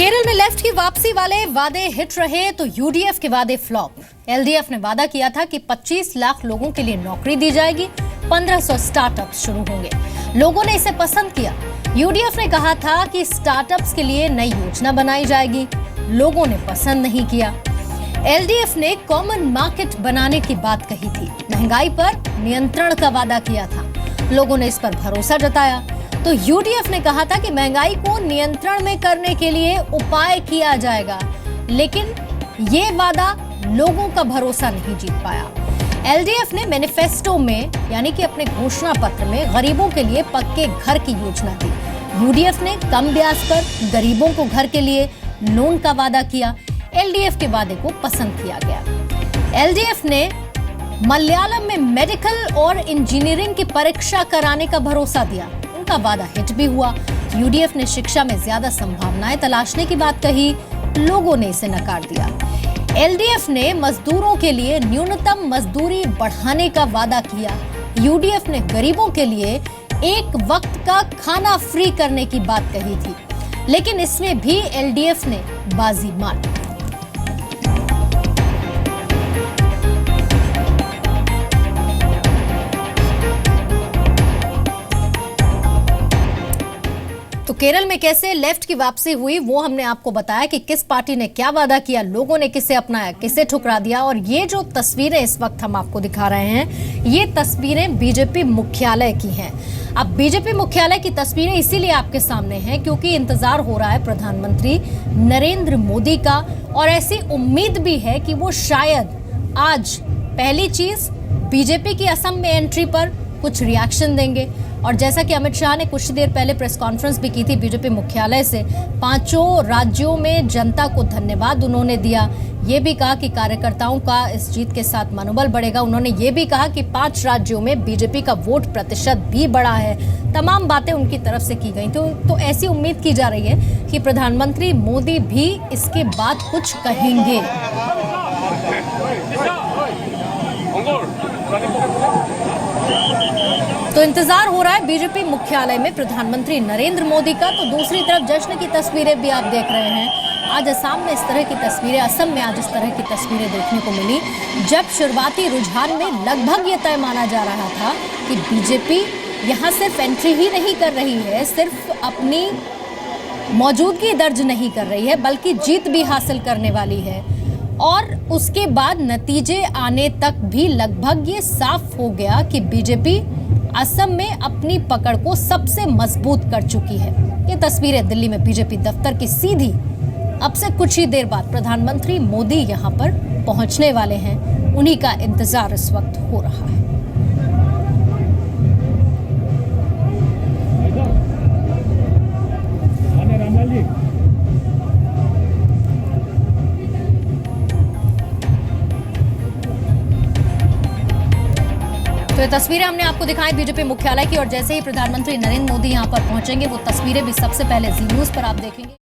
केरल में लेफ्ट की वापसी वाले वादे हिट रहे तो यूडीएफ के वादे फ्लॉप। एलडीएफ ने वादा किया था कि 25 लाख लोगों के लिए नौकरी दी जाएगी, 1500 स्टार्टअप्स शुरू होंगे। लोगों ने इसे पसंद किया। यूडीएफ ने कहा था कि स्टार्टअप्स के लिए नई योजना बनाई जाएगी, लोगों ने पसंद नहीं किया। एलडीएफ ने कॉमन मार्केट बनाने की बात कही थी, महंगाई पर नियंत्रण का वादा किया था, लोगों ने इस पर भरोसा जताया। तो यूडीएफ ने कहा था कि महंगाई को नियंत्रण में करने के लिए उपाय किया जाएगा, लेकिन ये वादा लोगों का भरोसा नहीं जीत पाया। एलडीएफ ने मैनिफेस्टो में यानी कि अपने घोषणा पत्र में गरीबों के लिए पक्के घर की योजना दी। यूडीएफ ने कम ब्याज पर गरीबों को घर के लिए लोन का वादा किया। एलडीएफ के वादे को पसंद किया गया। एलडीएफ ने मलयालम में मेडिकल और इंजीनियरिंग की परीक्षा कराने का भरोसा दिया, उनका वादा हिट भी हुआ। यूडीएफ ने शिक्षा में ज्यादा संभावनाएं तलाशने की बात कही, लोगों ने इसे नकार दिया। एलडीएफ ने मजदूरों के लिए न्यूनतम मजदूरी बढ़ाने का वादा किया। यूडीएफ ने गरीबों के लिए एक वक्त का खाना फ्री करने की बात कही थी, लेकिन इसमें भी एलडीएफ ने बाजी मार दी। तो केरल में कैसे लेफ्ट की वापसी हुई वो हमने आपको बताया कि किस पार्टी ने क्या वादा किया, लोगों ने किसे अपनाया, किसे ठुकरा दिया। और ये जो तस्वीरें इस वक्त हम आपको दिखा रहे हैं, ये तस्वीरें बीजेपी मुख्यालय की हैं। अब बीजेपी मुख्यालय की तस्वीरें इसीलिए आपके सामने हैं क्योंकि इंतजार हो रहा है प्रधानमंत्री नरेंद्र मोदी का, और ऐसी उम्मीद भी है कि वो शायद आज पहली चीज बीजेपी की असम में एंट्री पर कुछ रिएक्शन देंगे। और जैसा कि अमित शाह ने कुछ देर पहले प्रेस कॉन्फ्रेंस भी की थी बीजेपी मुख्यालय से, 5 राज्यों में जनता को धन्यवाद उन्होंने दिया। ये भी कहा कि कार्यकर्ताओं का इस जीत के साथ मनोबल बढ़ेगा। उन्होंने ये भी कहा कि 5 राज्यों में बीजेपी का वोट प्रतिशत भी बढ़ा है। तमाम बातें उनकी तरफ से की गई। तो ऐसी उम्मीद की जा रही है कि प्रधानमंत्री मोदी भी इसके बाद कुछ कहेंगे। तो इंतजार हो रहा है बीजेपी मुख्यालय में प्रधानमंत्री नरेंद्र मोदी का। तो दूसरी तरफ जश्न की तस्वीरें भी आप देख रहे हैं। आज असम में इस तरह की तस्वीरें, असम में आज इस तरह की तस्वीरें देखने को मिली, जब शुरुआती रुझान में लगभग ये तय माना जा रहा था कि बीजेपी यहाँ सिर्फ एंट्री ही नहीं कर रही है, सिर्फ अपनी मौजूदगी दर्ज नहीं कर रही है, बल्कि जीत भी हासिल करने वाली है। और उसके बाद नतीजे आने तक भी लगभग ये साफ हो गया कि बीजेपी असम में अपनी पकड़ को सबसे मजबूत कर चुकी है। ये तस्वीरें दिल्ली में बीजेपी दफ्तर की सीधी अब से कुछ ही देर बाद प्रधानमंत्री मोदी यहां पर पहुंचने वाले हैं, उन्हीं का इंतजार इस वक्त हो रहा है। तो ये तस्वीरें हमने आपको दिखाई बीजेपी मुख्यालय की, और जैसे ही प्रधानमंत्री नरेंद्र मोदी यहां पर पहुंचेंगे वो तस्वीरें भी सबसे पहले जी न्यूज पर आप देखेंगे।